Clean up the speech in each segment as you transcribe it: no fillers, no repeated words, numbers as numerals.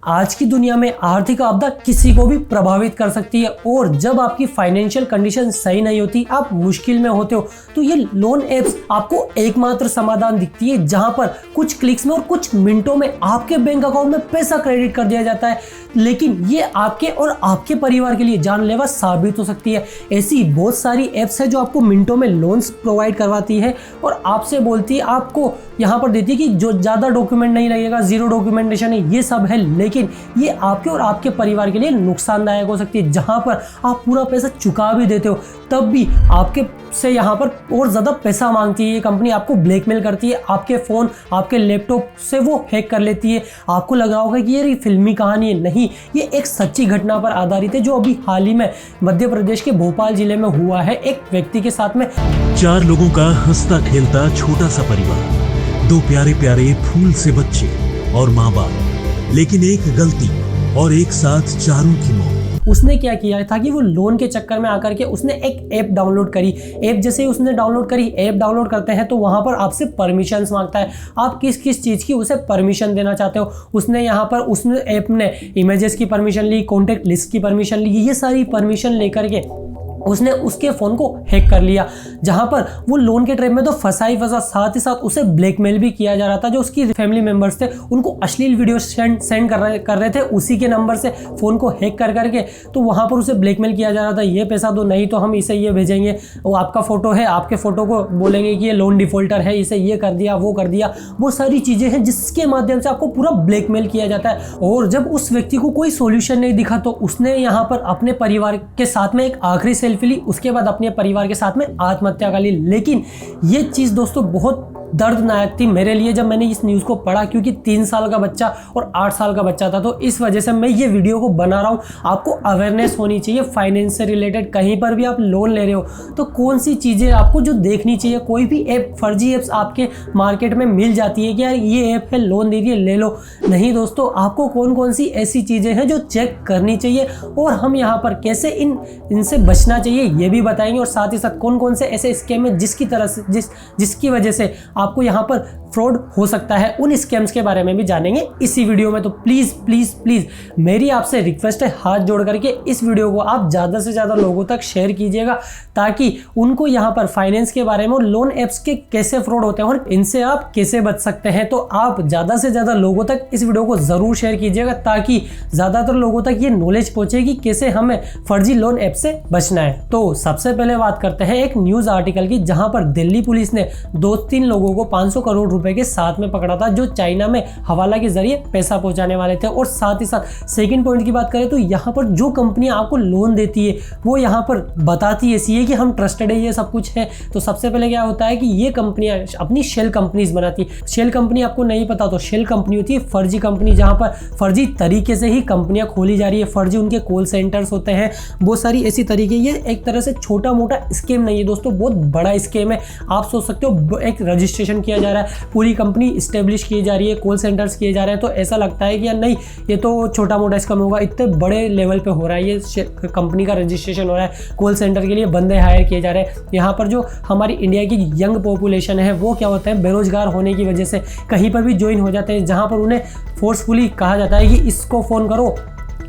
आज की दुनिया में आर्थिक आपदा किसी को भी प्रभावित कर सकती है और जब आपकी फाइनेंशियल कंडीशन सही नहीं होती, आप मुश्किल में होते हो, तो ये लोन एप्स आपको एकमात्र समाधान दिखती है जहां पर कुछ क्लिक्स में और कुछ मिनटों में आपके बैंक अकाउंट में पैसा क्रेडिट कर दिया जाता है। लेकिन ये आपके और आपके परिवार के लिए जानलेवा साबित हो सकती है। ऐसी बहुत सारी एप्स है जो आपको मिनटों में लोन्स प्रोवाइड करवाती है और आपसे बोलती है, आपको यहाँ पर देती है कि जो ज़्यादा डॉक्यूमेंट नहीं लगेगा, जीरो डॉक्यूमेंटेशन है, ये सब है। लेकिन ये आपके और आपके परिवार के लिए नुकसानदायक हो सकती है। जहाँ पर आप पूरा पैसा चुका भी देते हो तब भी आपके से यहाँ पर और ज़्यादा पैसा मांगती है ये कंपनी, आपको ब्लैकमेल करती है, आपके फ़ोन, आपके लैपटॉप से वो हैक कर लेती है। आपको लग रहा होगा कि ये फिल्मी कहानी है, नहीं, ये एक सच्ची घटना पर आधारित है जो अभी हाल ही में मध्य प्रदेश के भोपाल जिले में हुआ है। एक व्यक्ति के साथ में 4 लोगों का हंसता खेलता छोटा सा परिवार, 2 प्यारे प्यारे फूल से बच्चे और माँ बाप, लेकिन एक गलती और एक साथ चारों की मौत। उसने क्या किया था कि वो लोन के चक्कर में आकर के उसने एक ऐप डाउनलोड करी। ऐप जैसे ही उसने डाउनलोड करी, ऐप डाउनलोड करते हैं तो वहाँ पर आपसे परमिशंस मांगता है, आप किस किस चीज़ की उसे परमिशन देना चाहते हो। उसने यहाँ पर उसने ऐप ने इमेजेस की परमिशन ली, कॉन्टैक्ट लिस्ट की परमिशन ली, ये सारी परमिशन लेकर के उसने उसके फ़ोन को हैक कर लिया। जहाँ पर वो लोन के ट्रैप में तो फंसा ही फंसा, साथ ही साथ उसे ब्लैकमेल भी किया जा रहा था। जो उसकी फैमिली मेंबर्स थे उनको अश्लील वीडियो सेंड कर रहे थे उसी के नंबर से फ़ोन को हैक कर करके, तो वहाँ पर उसे ब्लैकमेल किया जा रहा था, ये पैसा दो, नहीं तो हम इसे ये भेजेंगे, वो आपका फ़ोटो है, आपके फ़ोटो को बोलेंगे कि ये लोन डिफ़ॉल्टर है, इसे ये कर दिया, वो कर दिया। वो सारी चीज़ें हैं जिसके माध्यम से आपको पूरा ब्लैकमेल किया जाता है। और जब उस व्यक्ति को कोई सोल्यूशन नहीं दिखा तो उसने यहाँ पर अपने परिवार के साथ में एक आखिरी सेल्फी ली, उसके बाद अपने परिवार के साथ में आत्महत्या कर ली। लेकिन ये चीज़ दोस्तों बहुत दर्दनाक थी मेरे लिए जब मैंने इस न्यूज़ को पढ़ा, क्योंकि 3 साल का बच्चा और 8 साल का बच्चा था। तो इस वजह से मैं ये वीडियो को बना रहा हूँ। आपको अवेयरनेस होनी चाहिए फाइनेंस से रिलेटेड। कहीं पर भी आप लोन ले रहे हो तो कौन सी चीज़ें आपको जो देखनी चाहिए। कोई भी ऐप, फर्जी ऐप्स आपके मार्केट में मिल जाती है कि यार ये ऐप है, लोन दे दिए, ले लो। नहीं दोस्तों, आपको कौन कौन सी ऐसी चीज़ें हैं जो चेक करनी चाहिए और हम यहाँ पर कैसे इनसे बचना चाहिए ये भी बताएंगे। और साथ ही साथ कौन कौन से ऐसे स्कैम है जिसकी वजह से आपको यहाँ पर फ्रॉड हो सकता है, उन स्कैम्स के बारे में भी जानेंगे इसी वीडियो में। तो प्लीज़ प्लीज़ प्लीज़ मेरी आपसे रिक्वेस्ट है, हाथ जोड़ करके इस वीडियो को आप ज़्यादा से ज़्यादा लोगों तक शेयर कीजिएगा ताकि उनको यहाँ पर फाइनेंस के बारे में और लोन एप्स के कैसे फ्रॉड होते हैं और इनसे आप कैसे बच सकते हैं। तो आप ज़्यादा से ज़्यादा लोगों तक इस वीडियो को ज़रूर शेयर कीजिएगा ताकि ज़्यादातर लोगों तक ये नॉलेज पहुँचे कि कैसे हमें फर्जी लोन ऐप से बचना है। तो सबसे पहले बात करते हैं एक न्यूज़ आर्टिकल की, जहाँ पर दिल्ली पुलिस ने 2-3 लोगों को 500 करोड़ रुपए के साथ में पकड़ा था जो चाइना में हवाला के जरिए पैसा पहुंचाने वाले थे। और साथ ही साथ सेकंड पॉइंट की बात करें तो यहाँ पर जो कंपनियां आपको लोन देती है वो यहाँ पर बताती ऐसी है कि हम ट्रस्टेड है, ये सब कुछ है। तो सबसे पहले क्या होता है कि ये कंपनियां अपनी शेल कंपनीज बनाती है। शेल कंपनी आपको नहीं पता तो शेल कंपनी होती है फर्जी कंपनी, जहाँ पर फर्जी तरीके से ही कंपनियां खोली जा रही है, फर्जी उनके कॉल सेंटर्स होते हैं, बहुत सारी ऐसी तरीके। ये एक तरह से छोटा मोटा स्कैम नहीं है दोस्तों, बहुत बड़ा स्कैम है। आप सोच सकते हो एक रजिस्ट्रेशन किया जा रहा है, पूरी कंपनी इस्टेब्लिश की जा रही है, कॉल सेंटर्स किए जा रहे हैं, तो ऐसा लगता है कि यार नहीं ये तो छोटा मोटा स्कैम होगा। इतने बड़े लेवल पे हो रहा है, ये कंपनी का रजिस्ट्रेशन हो रहा है, कॉल सेंटर के लिए बंदे हायर किए जा रहे हैं। यहाँ पर जो हमारी इंडिया की यंग पॉपुलेशन है वो क्या होता है, बेरोजगार होने की वजह से कहीं पर भी ज्वाइन हो जाते हैं, जहाँ पर उन्हें फोर्सफुली कहा जाता है कि इसको फ़ोन करो,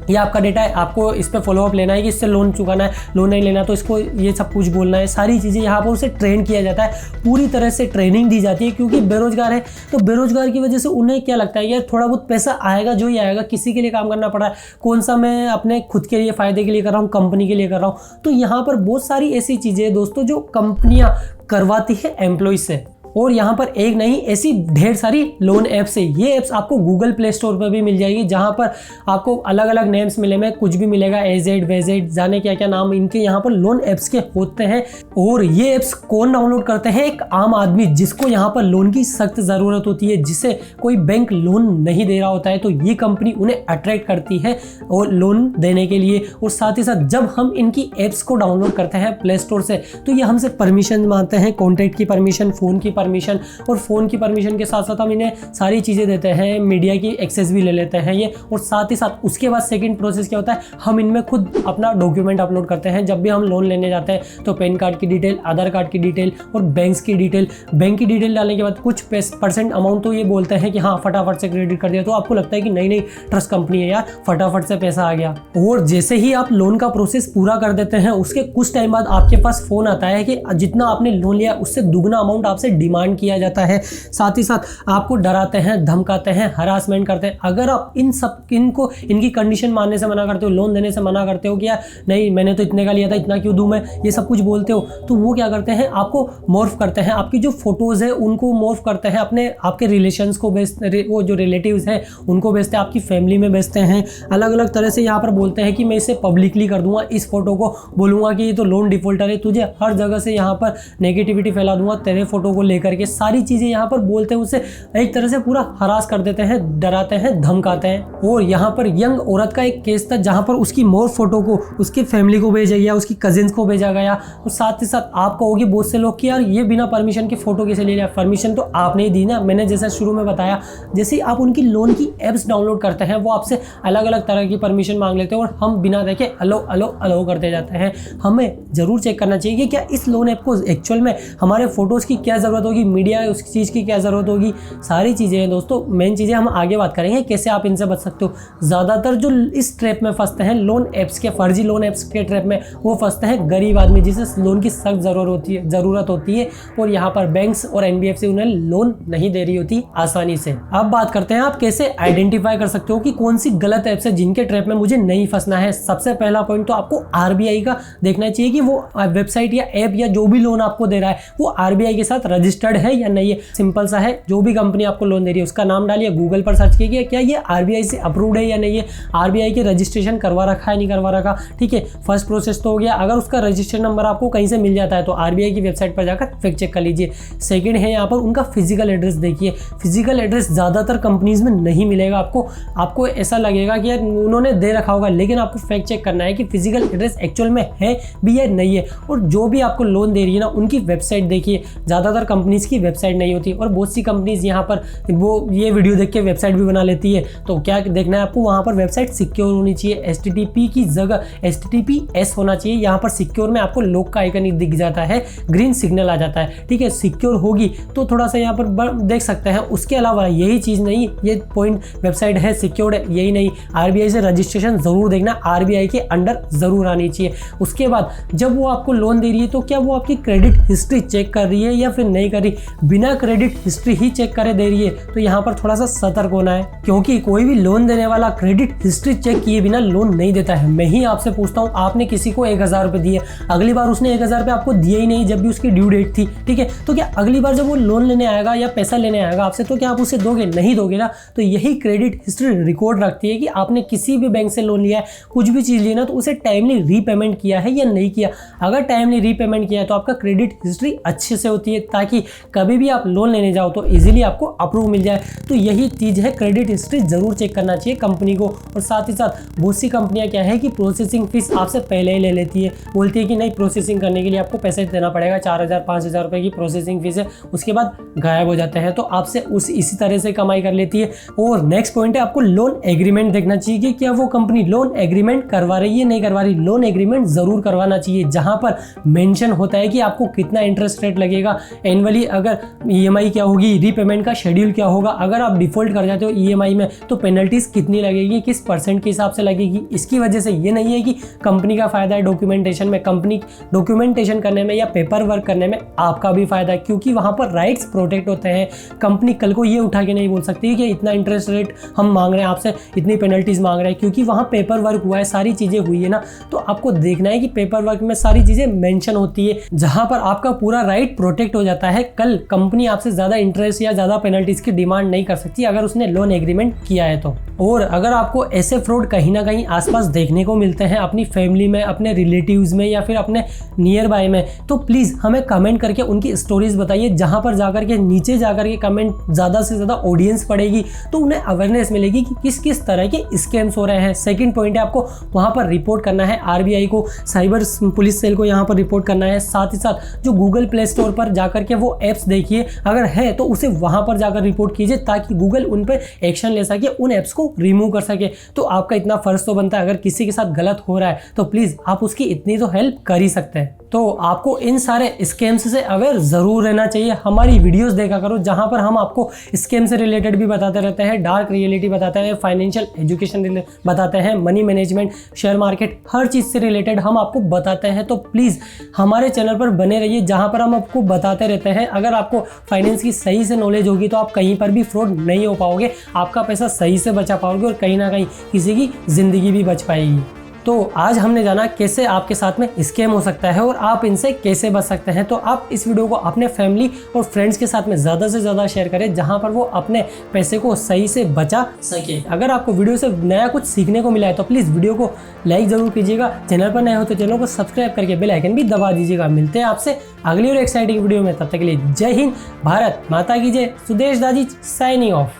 ये आपका डेटा है, आपको इस पर फॉलोअप लेना है कि इससे लोन चुकाना है, लोन नहीं लेना तो इसको ये सब कुछ बोलना है। सारी चीज़ें यहाँ पर उसे ट्रेन किया जाता है, पूरी तरह से ट्रेनिंग दी जाती है। क्योंकि बेरोजगार है तो बेरोजगार की वजह से उन्हें क्या लगता है यार थोड़ा बहुत पैसा आएगा जो ही आएगा, किसी के लिए काम करना पड़ रहा है, कौन सा मैं अपने खुद के लिए फ़ायदे के लिए कर रहा हूँ, कंपनी के लिए कर रहा हूँ। तो यहाँ पर बहुत सारी ऐसी चीज़ें दोस्तों जो कंपनियाँ करवाती है एम्प्लॉय से। और यहाँ पर एक नहीं, ऐसी ढेर सारी लोन ऐप्स है। ये ऐप्स आपको गूगल प्ले स्टोर पर भी मिल जाएगी, जहाँ पर आपको अलग अलग नेम्स मिलेंगे, कुछ भी मिलेगा, एजेड वेजेड जाने क्या क्या नाम इनके यहाँ पर लोन ऐप्स के होते हैं। और ये ऐप्स कौन डाउनलोड करते हैं, एक आम आदमी जिसको यहाँ पर लोन की सख्त ज़रूरत होती है, जिसे कोई बैंक लोन नहीं दे रहा होता है, तो ये कंपनी उन्हें अट्रैक्ट करती है और लोन देने के लिए। और साथ ही साथ जब हम इनकी ऐप्स को डाउनलोड करते हैं प्ले स्टोर से तो ये हमसे परमिशन मांगते हैं, कॉन्टैक्ट की परमिशन, फ़ोन की परमिशन, और फ़ोन की परमिशन के साथ साथ हम इन्हें सारी चीज़ें देते हैं, मीडिया की एक्सेस भी ले लेते हैं ये। और साथ ही साथ उसके बाद सेकंड प्रोसेस क्या होता है, हम इनमें खुद अपना डॉक्यूमेंट अपलोड करते हैं। जब भी हम लोन लेने जाते हैं तो पैन कार्ड की डिटेल, आधार कार्ड की डिटेल और बैंक की डिटेल। बैंक की डिटेल डालने के बाद कुछ % अमाउंट तो ये बोलते हैं कि हाँ फटाफट से क्रेडिट कर दिया, तो आपको लगता है कि नहीं ट्रस्ट कंपनी है यार, फटाफट से पैसा आ गया। और जैसे ही आप लोन का प्रोसेस पूरा कर देते हैं, उसके कुछ टाइम बाद आपके पास फोन आता है कि जितना आपने लोन लिया उससे दुगना अमाउंट आपसे डिमांड किया जाता है। साथ ही साथ आपको डराते हैं, धमकाते हैं, हरासमेंट करते हैं। अगर आप इनको इनकी कंडीशन मानने से मना करते हो, लोन देने से मना करते हो कि यार नहीं मैंने तो इतने का लिया था, इतना क्यों दूं मैं, ये सब कुछ बोलते हो, तो वो क्या करते हैं, आपको मॉर्फ करते हैं, आपकी जो फोटोज है उनको मॉर्फ करते हैं, आपके रिलेशंस को वो जो रिलेटिव्स है उनको भेजते हैं, आपकी फैमिली में भेजते हैं। अलग अलग तरह से यहाँ पर बोलते हैं कि मैं इसे पब्लिकली कर दूंगा, इस फोटो को बोलूंगा कि ये तो लोन डिफॉल्टर है, तुझे हर जगह से यहाँ पर नेगेटिविटी फैला दूंगा तेरे फोटो को लेकर के। सारी चीज़ें यहाँ पर बोलते हैं, उसे एक तरह से पूरा हरास कर देते हैं, डराते हैं, धमकाते हैं। और यहाँ पर यंग औरत का एक केस था जहाँ पर उसकी मोर फोटो को उसकी फैमिली को भेजा गया, उसकी कजिन्स को भेजा गया। और साथ ही साथ आप कहोगे बहुत से लोग कि यार ये बिना परमिशन की फोटो कैसे ले लिया, परमिशन तो आपने ही दी ना। मैंने जैसे शुरू में बताया, जैसे आप उनकी लोन की एप्स डाउनलोड करते हैं वो आपसे अलग अलग तरह की परमिशन मांग लेते हैं और हम बिना देखे अलो अलो अलो करते जाते हैं। हमें जरूर चेक करना चाहिए कि क्या इस लोन ऐप को एक्चुअल में हमारे फोटोज़ की क्या ज़रूरत होगी, मीडिया उस चीज़ की क्या ज़रूरत होगी, सारी चीज़ें हैं दोस्तों। मेन चीज़ें हम आगे बात करेंगे कैसे आप इनसे बच सकते हो। ज़्यादातर जो इस ट्रैप में फंसते हैं, लोन ऐप्स के, फर्जी लोन ऐप्स के ट्रैप में, वो फंसते हैं गरीब आदमी जिसे लोन की सख्त ज़रूरत होती है और यहाँ पर बैंक्स और NBFC उन्हें लोन नहीं दे रही होती आसानी से। अब बात करते हैं आप कैसे आइडेंटिफाई कर सकते हो कि कौन सी गलत ऐप्स है जिनके ट्रैप में मुझे नहीं फंसना है। सबसे पहला पॉइंट तो आपको RBI का देखना चाहिए कि वो वेबसाइट या ऐप या जो भी लोन आपको दे रहा है वो RBI के साथ रजिस्टर्ड है या नहीं है। सिंपल सा है, जो भी कंपनी आपको लोन दे रही है उसका नाम डालिए, गूगल पर सर्च कीजिए क्या ये RBI से अप्रूव्ड है या नहीं है, RBI के रजिस्ट्रेशन करवा रखा है नहीं करवा रखा। ठीक है, फर्स्ट प्रोसेस तो हो गया। अगर उसका रजिस्ट्रेशन नंबर आपको कहीं से मिल जाता है तो RBI की वेबसाइट पर जाकर फैक्ट चेक कर लीजिए। सेकंड है यहाँ पर उनका फिजिकल एड्रेस देखिए। फिजिकल एड्रेस ज़्यादातर कंपनीज में नहीं मिलेगा आपको ऐसा लगेगा कि यार उन्होंने दे रखा होगा, लेकिन आपको फैक्ट चेक करना है कि फिजिकल एड्रेस एक्चुअल में है भी या नहीं है। और जो भी आपको लोन दे रही है ना उनकी वेबसाइट देखिए, ज़्यादातर कंपनीज की वेबसाइट नहीं होती और बहुत सी कंपनीज यहाँ पर वो ये वीडियो देख के वेबसाइट भी बना लेती है। तो क्या देखना है आपको, वहाँ पर वेबसाइट सिक्योर होनी चाहिए, HTTP की जगह HTTPS होना चाहिए। यहाँ पर सिक्योर में आपको लॉक का आइकन दिख जाता है, ग्रीन सिग्नल आ जाता है। ठीक है, सिक्योर होगी तो थोड़ा सा यहाँ पर देख सकते हैं। उसके अलावा यही चीज़ नहीं, ये पॉइंट वेबसाइट है सिक्योर्ड है यही नहीं, RBI से रजिस्ट्रेशन ज़रूर देखना, RBI के अंडर ज़रूर आनी चाहिए। उसके बाद जब वो आपको लोन दे रही है तो क्या वो आपकी क्रेडिट हिस्ट्री चेक कर रही है या फिर नहीं कर रही। बिना क्रेडिट हिस्ट्री ही चेक करे दे रही है तो यहाँ पर थोड़ा सा सतर्क होना है, क्योंकि कोई भी लोन देने वाला क्रेडिट हिस्ट्री चेक किए बिना लोन नहीं देता है। मैं ही आपसे पूछता हूँ, आपने किसी को 1000 रुपये दिए, अगली बार उसने 1000 रुपये आपको दिए ही नहीं जब भी उसकी ड्यू डेट थी। ठीक है, तो क्या अगली बार जब वो लोन लेने आएगा या पैसा लेने आएगा आपसे तो क्या आप उसे दोगे? नहीं दोगे ना। तो यही क्रेडिट हिस्ट्री रिकॉर्ड रखती है कि आपने किसी भी बैंक से लोन लिया है, कुछ भी चीज़ ली ना, तो उसे टाइमली रीपेमेंट किया है या नहीं किया। अगर टाइमली रीपेमेंट किया है तो आपका क्रेडिट हिस्ट्री अच्छे से होती है, ताकि कभी भी आप लोन लेने जाओ तो इजीली आपको अप्रूव मिल जाए। तो यही चीज़ है, क्रेडिट हिस्ट्री जरूर चेक करना चाहिए कंपनी को। और साथ ही साथ बहुत सी कंपनियां क्या है कि प्रोसेसिंग फीस आपसे पहले ही ले लेती है, बोलती है कि नहीं प्रोसेसिंग करने के लिए आपको पैसे देना पड़ेगा, 4000-5000 रुपये की प्रोसेसिंग फीस है, उसके बाद गायब हो जाते हैं। तो आपसे इसी तरह से कमाई कर लेती है। और नेक्स्ट पॉइंट है, आपको लोन एग्रीमेंट देखना चाहिए कि क्या वो कंपनी लोन एग्रीमेंट करवा रही है नहीं करवा रही। लोन एग्रीमेंट जरूर करवाना चाहिए जहां पर मेंशन होता है कि आपको कितना इंटरेस्ट रेट लगेगा एनुअली, अगर EMI क्या होगी, रीपेमेंट का शेड्यूल क्या होगा, अगर आप डिफॉल्ट कर जाते हो EMI में तो पेनल्टीज कितनी लगेगी, किस % के हिसाब से लगेगी। इसकी वजह से ये नहीं है कि कंपनी का फायदा है डॉक्यूमेंटेशन में, कंपनी डॉक्यूमेंटेशन करने में या पेपर वर्क करने में आपका भी फायदा है, क्योंकि वहां पर राइट्स प्रोटेक्ट होते हैं। कंपनी कल को ये उठा के नहीं बोल सकती कि इतना इंटरेस्ट रेट हम मांग रहे हैं आपसे, इतनी पेनल्टीज मांग रहे हैं, क्योंकि वहां पेपर वर्क हुआ है, सारी चीजें हुई है ना। तो आपको देखना है कि पेपर वर्क में सारी चीजें मेंशन होती है, जहां पर आपका पूरा राइट प्रोटेक्ट हो जाता है। कल कंपनी आपसे ज्यादा इंटरेस्ट या ज्यादा पेनल्टीज की डिमांड नहीं कर सकती अगर उसने लोन एग्रीमेंट किया है तो। और अगर आपको ऐसे फ्रॉड कहीं ना कहीं आसपास देखने को मिलते हैं, अपनी फैमिली में, अपने रिलेटिव्स में या फिर अपने नियर बाय में, तो प्लीज़ हमें कमेंट करके उनकी स्टोरीज बताइए, जहां पर जाकर के नीचे जाकर के कमेंट ज़्यादा से ज़्यादा ऑडियंस पड़ेगी तो उन्हें अवेयरनेस मिलेगी कि किस किस तरह के स्कैम्स हो रहे हैं। सेकंड पॉइंट है, आपको वहां पर रिपोर्ट करना है RBI को, साइबर पुलिस सेल को यहाँ पर रिपोर्ट करना है। साथ ही साथ जो गूगल प्ले स्टोर पर जाकर के वो वो ऐप्स देखिए, अगर है तो उसे वहाँ पर जाकर रिपोर्ट कीजिए ताकि गूगल उन पर एक्शन ले सके, उन ऐप्स को रिमूव कर सके। तो आपका इतना फ़र्ज़ तो बनता है, अगर किसी के साथ गलत हो रहा है तो प्लीज़ आप उसकी इतनी तो हेल्प कर ही सकते हैं। तो आपको इन सारे स्कैम्स से अवेयर ज़रूर रहना चाहिए। हमारी वीडियोस देखा करो जहाँ पर हम आपको स्कैम से रिलेटेड भी बताते रहते हैं, डार्क रियलिटी बताते हैं, फाइनेंशियल एजुकेशन बताते हैं, मनी मैनेजमेंट, शेयर मार्केट, हर चीज़ से रिलेटेड हम आपको बताते हैं। तो प्लीज़ हमारे चैनल पर बने रहिए जहाँ पर हम आपको बताते रहते हैं। अगर आपको फाइनेंस की सही से नॉलेज होगी तो आप कहीं पर भी फ्रॉड नहीं हो पाओगे, आपका पैसा सही से बचा पाओगे और कहीं ना कहीं किसी की ज़िंदगी भी बच पाएगी। तो आज हमने जाना कैसे आपके साथ में स्कैम हो सकता है और आप इनसे कैसे बच सकते हैं। तो आप इस वीडियो को अपने फैमिली और फ्रेंड्स के साथ में ज़्यादा से ज़्यादा शेयर करें जहां पर वो अपने पैसे को सही से बचा सके। अगर आपको वीडियो से नया कुछ सीखने को मिला है तो प्लीज़ वीडियो को लाइक ज़रूर कीजिएगा। चैनल पर नए हो तो चैनल को सब्सक्राइब करके बेल आइकन भी दबा दीजिएगा। मिलते हैं आपसे अगली और एक्साइटिंग वीडियो में, तब तक के लिए जय हिंद, भारत माता की जय। सुदेश दाजी साइनिंग ऑफ।